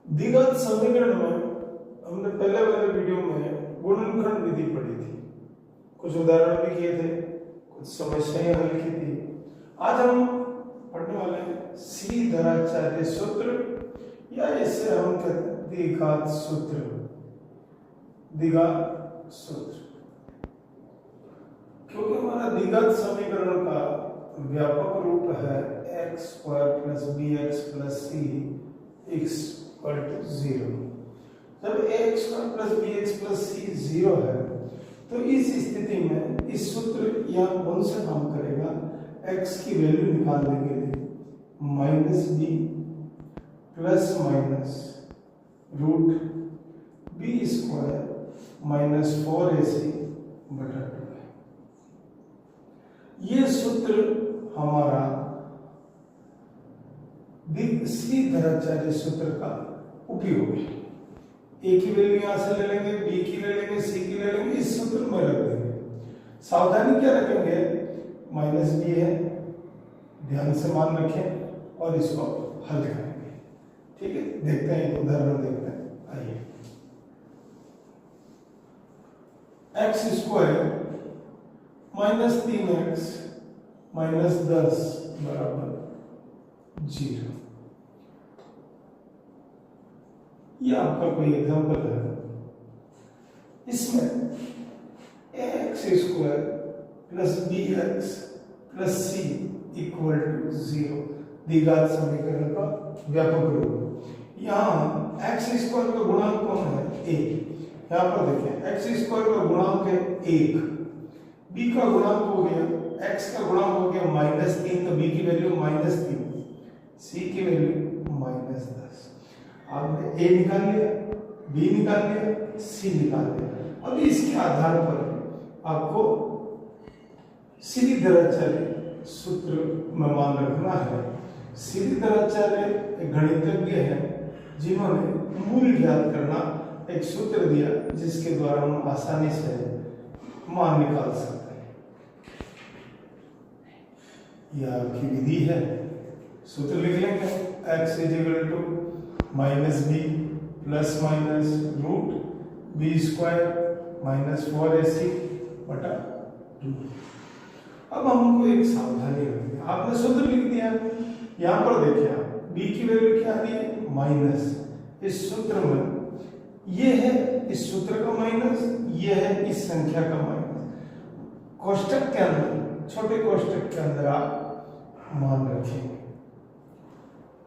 द्विघात समीकरण में हमने पहले वाले वीडियो में गुणनखंड विधि पढ़ी थी, कुछ उदाहरण भी किए थे, कुछ समस्याएं हल की थी। आज हम पढ़ने वाले हैं श्रीधराचार्य सूत्र, या इसे हम कहते हैं द्विघात सूत्र। द्विघात सूत्र क्योंकि हमारा द्विघात समीकरण का व्यापक रूप है x square plus B x plus C X equal to 0। जब x square plus B x plus C 0 है तो इस स्थिति में इस सूत्र या कौन सा काम करेगा, x की वैल्यू निकालने के लिए minus b plus minus root b square minus 4ac बटा 2 है। ये सूत्र हमारा श्रीधराचार्य सूत्र का उपयोग है। ए की वैल्यू यहां से ले लेंगे, बी की ले लेंगे, सी की ले लेंगे, इस सूत्र में रख देंगे। सावधानी क्या रखेंगे, माइनस बी है, ध्यान से मान रखें और इसको हल करेंगे। ठीक है, देखते हैं एक उदाहरण देखते हैं। आइए, x square minus 3x minus 10 बराबर 0। यह आपका कोई एग्जाम्पल है। इसमें x square plus B x plus c equal to 0 द्विघात समीकरण का व्यापक रूप। यहाँ एक्स स्क्वायर का गुणांक कौन है, एक। यहाँ पर देखें, एक्स स्क्वायर का गुणांक है 1, बी का गुणांक हो गया, एक्स का गुणांक हो गया -3, तो बी की वैल्यू -3, सी की वैल्यू -10। आपने ए निकाल लिया, बी निकाल लिया, सी निकाल लिया। अब इसके आधार पर आपको श्रीधराचार्य सूत्र में मान रखना है। श्रीधराचार्य एक गणितज्ञ है जिन्होंने मूल ज्ञात करना एक सूत्र दिया जिसके द्वारा हम आसानी से मान निकाल सकते हैं। यह आपकी विधि है। सूत्र लिख लेंगे, x is equal to minus b plus minus root b square minus 4ac बटा 2। अब हमको एक सावधानी रखनी है। आपने सूत्र लिख दिया, यहां पर देखिए आप b की वैल्यू क्या आ रही है, माइनस। इस सूत्र में ये है इस सूत्र का माइनस, ये है इस संख्या का माइनस। कोष्टक के अंदर, छोटे कोष्टक के अंदर आप मान रखेंगे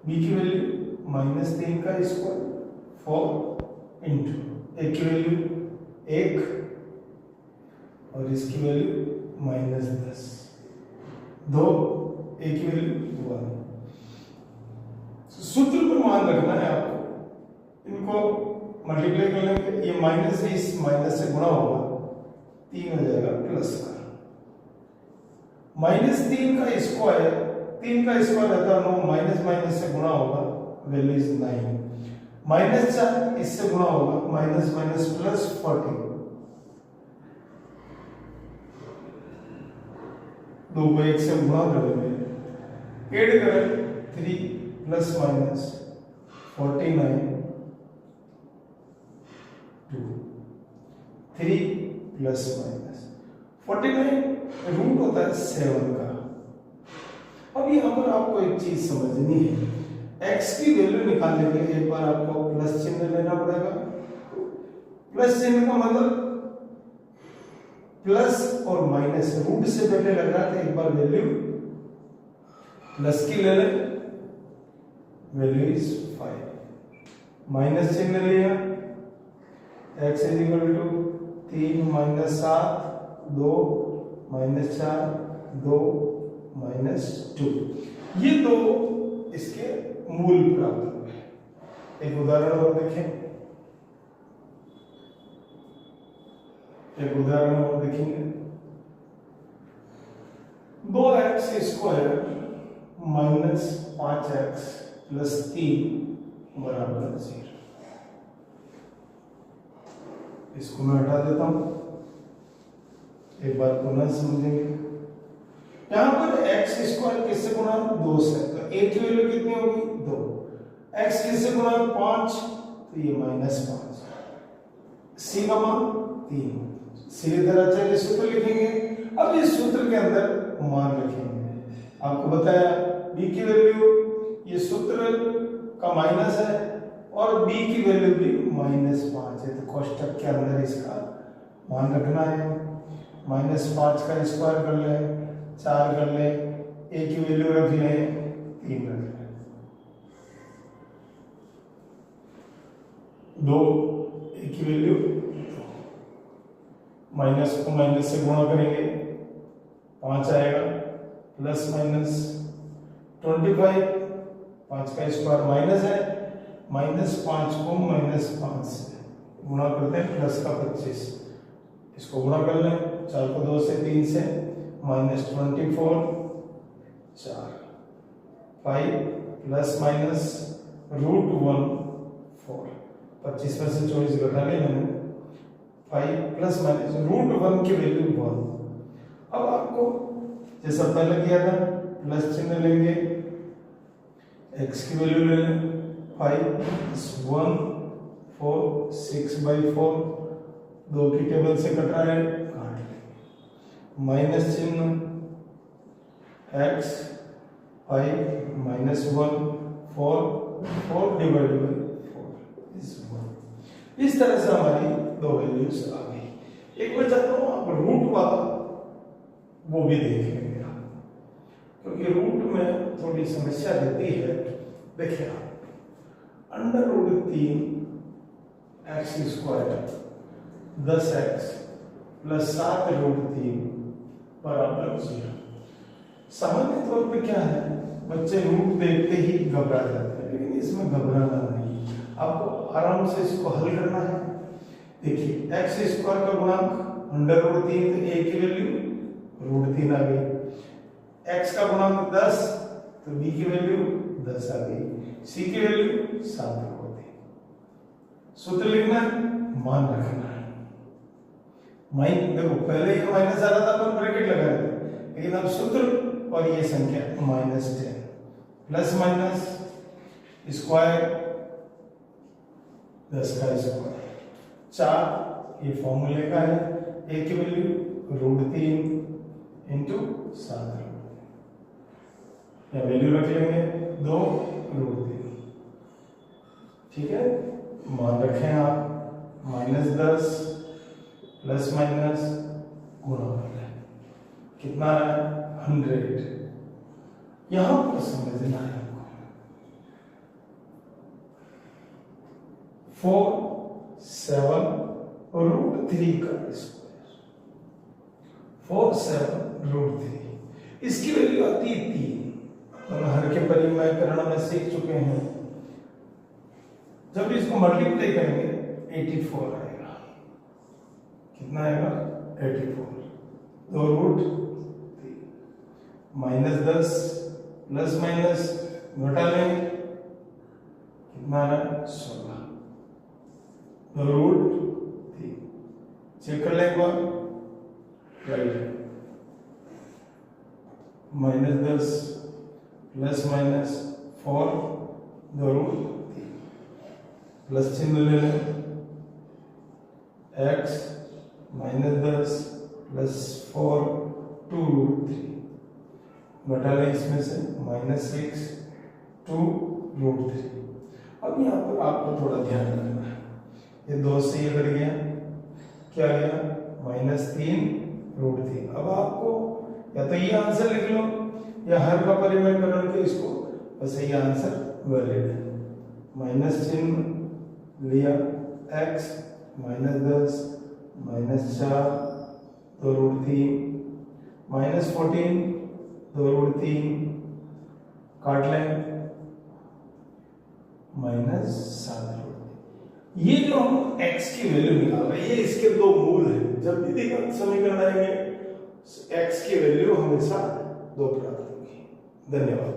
b की वैल्यू -3 का स्क्वायर 4 इंटू ए की वैल्यू 1 और इसकी वैल्यू -10, 2 ए की वैल्यू 1। सूत्र पर मान रखना है आपको। इनको मल्टीप्लाई कर लेंगे, ये माइनस से इस माइनस से गुणा होगा, 3 हो जाएगा प्लस का -3 का स्क्वायर, 3 का स्क्वायर रहता है 9, माइनस माइनस से गुणा होगा, वैल्यू इज 9। -4 इससे गुणा होगा, माइनस माइनस प्लस 40, 2 को 1 से गुणा कर देंगे, ऐड करें 3 plus minus 49 2 3 plus minus 49 root होता है 7 का। अब यहाँ पर आपको एक चीज समझनी है, x की वैल्यू निकालने के लिए एक बार आपको प्लस चिन्ह लेना पड़ेगा। प्लस चिन्ह का मतलब प्लस और माइनस, रूट से पहले लग रहा था, एक बार वैल्यू प्लस की ले लें, वैल्यू इज 5। माइनस चिन्ह लिया, x is equal to 3 minus 7 2 minus 4 2 minus 2। ये दो इसके मूल प्राप्त हुए। एक उदाहरण और देखें, एक उदाहरण और देखेंगे। 2x square minus 5x plus 3 बराबर 0। इसको मैं हटा देता हूं, एक बार पुनः समझेंगे। यहां पर x स्क्वायर किससे गुणा, 2 से, तो a की वैल्यू कितनी होगी, 2। x किससे गुणा 5, तो ये -5, c का मान 3। सीधे तरह चलिए सूत्र लिखेंगे। अब इस सूत्र के अंदर मान रखेंगे। आपको बताया b की वैल्यू, ये सूत्र का माइनस है और b की वैल्यू भी -5 है, तो कोष्टक के अंदर इसका मान रखना है। -5 का स्क्वायर कर ले, 4 कर ले, a की वैल्यू रख ले, 3 रख ले, 2 a की वैल्यू, माइनस को माइनस से गुणा करेंगे 5 आएगा, प्लस माइनस 25, 5 का स्क्वायर माइनस है, -5 को -5 से गुणा करते हैं, प्लस का 25, इसको गुणा कर लें, 4 को 2 से 3 से, -24, 4, 5 प्लस माइनस √1 4, 25 में से 24 घटा ले मैंने, 5 प्लस माइनस √1 की वैल्यू 1। अब आपको जैसा पहले किया था प्लस चिन्ह लेंगे, x की वैल्यू ले लें, 5 + 1 4 6/4, 2 की टेबल से कट रहा है, काट लेंगे, माइनस चिन्ह x 5 - 1 4 4 डिवाइडेड बाय 4 इज 1। इस तरह से हमारी दो वैल्यूज आ गई। एक मैं चाहता हूं आप रूट वाला वो भी देख लेंगे आप, क्योंकि रूट में थोड़ी समस्या रहती है। देखिए आप √3 x² 10x + 7√3 बराबर 0। सामान्य तौर पे क्या है, बच्चे रूट देखते ही घबरा जाते हैं, लेकिन इसमें घबराना नहीं, आपको आराम से इसको हल करना है। देखिए x² का गुणांक √3, तो a की वैल्यू √3 आ गई, x का गुणांक 10, तो b की वैल्यू 10 आ गई, c की वैल्यू 7 होती। सूत्र लिखना, मान रखना है। देखो पहले ये माइनस आ रहा था, अपन ब्रैकेट लगा रहे थे, लेकिन अब सूत्र और ये संख्या -10 प्लस माइनस स्क्वायर 10 का स्क्वायर 4, ये फॉर्मूले का है, a की वैल्यू √3 × 7, या वैल्यू रख लेंगे 2 √3। ठीक है, मान रखें आप, -10 प्लस माइनस गुणा कर लें, कितना है 100। यहां पर समझना है आपको 4 7 √3 का स्क्वायर, 4 7 √3, इसकी वैल्यू आती है 3। हम हर के परिमाणीकरण में सीख चुके हैं। जब इसको मल्टीप्लाई करेंगे 84 आएगा, कितना आएगा 84, 2 √3, -10 प्लस माइनस घटा लें, कितना है 16, √3, चेक कर लें एक बार, -10 प्लस माइनस 4, 2 √3, प्लस चिन्ह ले लें, x -10 प्लस 4 2 √3, घटा लें इसमें से, -6 2 √3। अब यहाँ पर आपको थोड़ा ध्यान रखना है, ये 2 से ये कट गया, क्या गया -3 √3। अब आपको या तो ये आंसर लिख लो या हर का परिमाणीकरण के इसको, बस ये आंसर वैलिड है। माइनस चिन्ह लिया, x -10 -4 2 √3, -14 2 √3, काट लें, -7 √3। ये जो हम x की वैल्यू निकाल रहे हैं, ये इसके दो मूल हैं। जब भी द्विघात समीकरण आएंगे x की वैल्यू हमेशा 2 प्राप्त होगी। धन्यवाद।